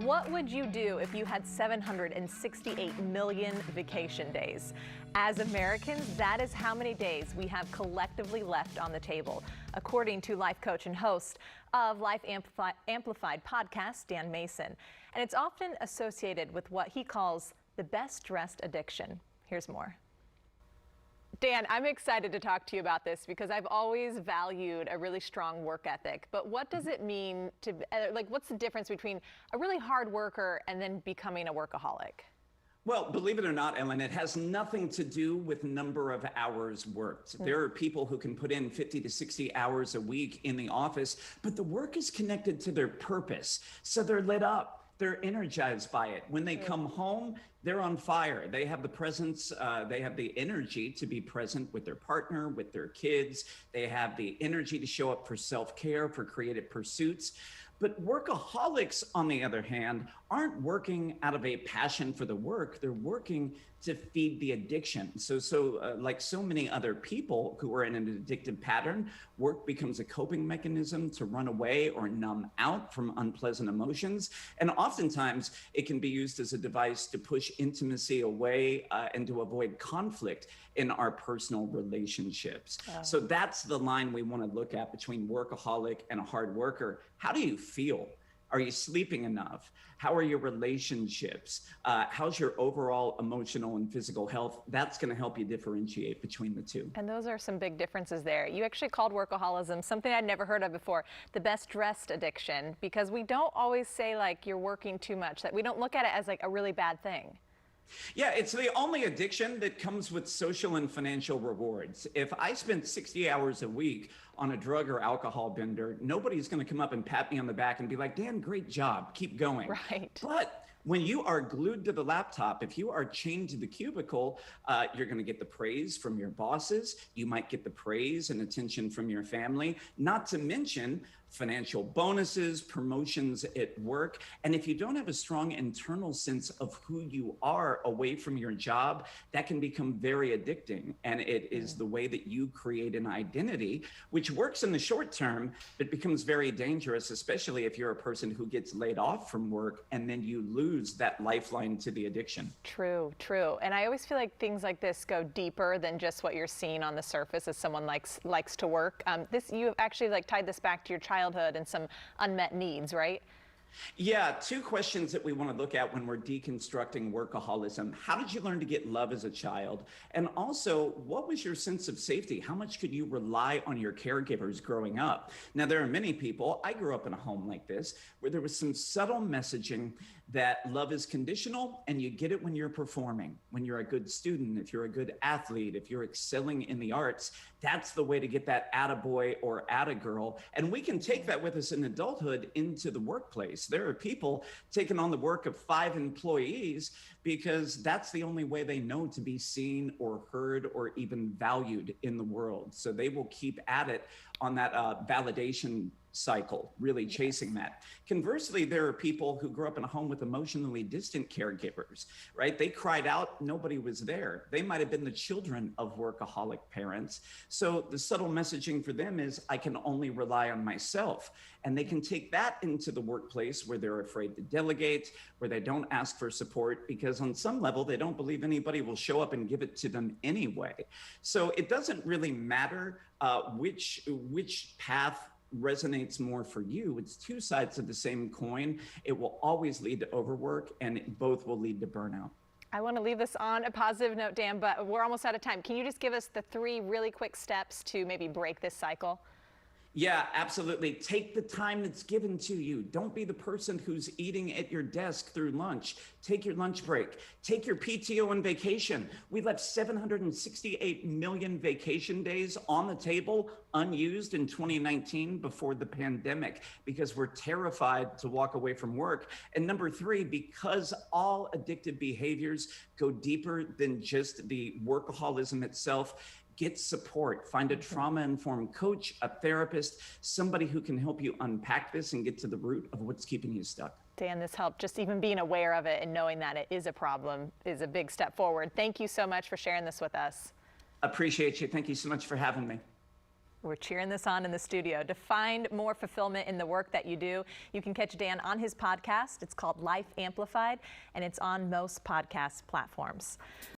What would you do if you had 768 million vacation days? As Americans, that is how many days we have collectively left on the table, according to life coach and host of Life Amplified podcast, Dan Mason. And it's often associated with what he calls the best dressed addiction. Here's more. Dan, I'm excited to talk to you about this because I've always valued a really strong work ethic. But what does it mean to, what's the difference between a really hard worker and then becoming a workaholic? Well, believe it or not, Ellen, it has nothing to do with number of hours worked. There are people who can put in 50 to 60 hours a week in the office, but the work is connected to their purpose. So they're lit up. They're energized by it. When they come home, they're on fire. They have the presence, they have the energy to be present with their partner, with their kids. They have the energy to show up for self-care, for creative pursuits. But workaholics, on the other hand, aren't working out of a passion for the work. They're working to feed the addiction. So like so many other people who are in an addictive pattern, work becomes a coping mechanism to run away or numb out from unpleasant emotions. And oftentimes it can be used as a device to push intimacy away and to avoid conflict in our personal relationships. So that's the line we want to look at between workaholic and a hard worker. How do you feel? Are you sleeping enough? How are your relationships? How's your overall emotional and physical health? That's going to help you differentiate between the two. And those are some big differences there. You actually called workaholism something I'd never heard of before, the best dressed addiction, because we don't always say like you're working too much, that we don't look at it as like a really bad thing. Yeah, it's the only addiction that comes with social and financial rewards. If I spent 60 hours a week on a drug or alcohol bender, nobody's going to come up and pat me on the back and be like, Dan, great job, keep going. Right. But when you are glued to the laptop, if you are chained to the cubicle, you're going to get the praise from your bosses. You might get the praise and attention from your family, not to mention financial bonuses, promotions at work. And if you don't have a strong internal sense of who you are away from your job, that can become very addicting. And it is the way that you create an identity, which works in the short term, but becomes very dangerous, especially if you're a person who gets laid off from work and then you lose that lifeline to the addiction. True. And I always feel like things like this go deeper than just what you're seeing on the surface as someone likes to work. You actually tied this back to your childhood and some unmet needs, right? Yeah, two questions that we want to look at when we're deconstructing workaholism. How did you learn to get love as a child? And also, what was your sense of safety? How much could you rely on your caregivers growing up? Now, there are many people, I grew up in a home like this, where there was some subtle messaging that love is conditional and you get it when you're performing, when you're a good student, if you're a good athlete, if you're excelling in the arts. That's the way to get that attaboy or attagirl. And we can take that with us in adulthood into the workplace. There are people taking on the work of 5 employees because that's the only way they know to be seen or heard or even valued in the world. So they will keep at it on that validation cycle, really chasing that. Conversely, there are people who grew up in a home with emotionally distant caregivers, right? They cried out, nobody was there. They might have been the children of workaholic parents. So the subtle messaging for them is, I can only rely on myself. And they can take that into the workplace where they're afraid to delegate, where they don't ask for support, because on some level, they don't believe anybody will show up and give it to them anyway. So it doesn't really matter which path resonates more for you. It's two sides of the same coin. It will always lead to overwork, and both will lead to burnout. I want to leave this on a positive note, Dan, but we're almost out of time. Can you just give us the 3 really quick steps to maybe break this cycle? Yeah, absolutely. Take the time that's given to you. Don't be the person who's eating at your desk through lunch. Take your lunch break. Take your PTO and vacation. We left 768 million vacation days on the table unused in 2019 before the pandemic because we're terrified to walk away from work. And number 3, because all addictive behaviors go deeper than just the workaholism itself, get support. Find a trauma-informed coach, a therapist, somebody who can help you unpack this and get to the root of what's keeping you stuck. Dan, this helped. Just even being aware of it and knowing that it is a problem is a big step forward. Thank you so much for sharing this with us. Appreciate you. Thank you so much for having me. We're cheering this on in the studio. To find more fulfillment in the work that you do, you can catch Dan on his podcast. It's called Life Amplified, and it's on most podcast platforms.